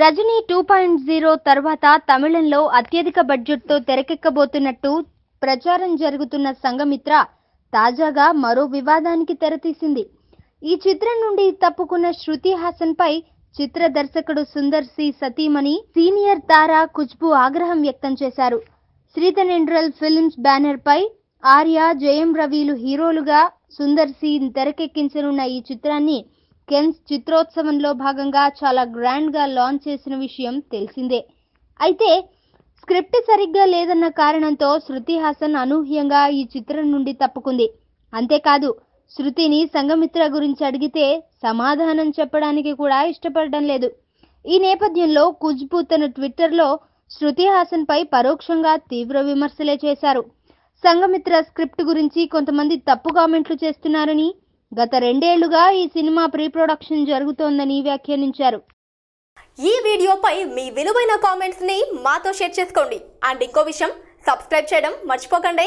రజనీ 2.0 తర్వాత తమిళంలో అత్యధిక బడ్జెట్తో తెరకెక్కబోతున్నట్టు ప్రచారం జరుగుతున్న సంఘమిత్ర తాజాగా మరో వివాదానికి తెరతీసింది. ఈ చిత్రం నుండి తప్పుకున్న శృతి హాసన్ పై చిత్ర దర్శకుడు సుందర్ సి సతీమణి సీనియర్ తార ఖుష్బూ ఆగ్రహం వ్యక్తం చేశారు. శ్రీధనేంద్రల్ ఫిల్మ్స్ బ్యానర్ పై ఆర్య, జయం రవిలు హీరోలుగా సుందర్ సి తెరకెక్కించనున్న ఈ చిత్రాన్ని కెన్స్ చిత్రోత్సవంలో భాగంగా చాలా గ్రాండ్ గా లాంచ్ చేసిన విషయం తెలిసిందే. అయితే స్క్రిప్ట్ సరిగ్గా లేదన్న కారణంతో శృతి హాసన్ అనూహ్యంగా ఈ చిత్రం నుండి తప్పుకుంది. అంతేకాదు, శృతిని సంఘమిత్ర గురించి అడిగితే సమాధానం చెప్పడానికి కూడా ఇష్టపడడం లేదు. ఈ నేపథ్యంలో ఖుష్బూ తన ట్విట్టర్లో శృతి హాసన్ పై పరోక్షంగా తీవ్ర విమర్శలే చేశారు. సంఘమిత్ర స్క్రిప్ట్ గురించి కొంతమంది తప్పు కామెంట్లు చేస్తున్నారని, గత 2 ఏళ్లుగా ఈ సినిమా ప్రీ ప్రొడక్షన్ జరుగుతోందని వ్యాఖ్యానించారు. ఈ వీడియోపై మీ విలువైన కామెంట్స్ ని మాతో షేర్ చేసుకోండి. అండ్ ఇంకో విషయం, సబ్స్క్రైబ్ చేయడం మర్చిపోకండి.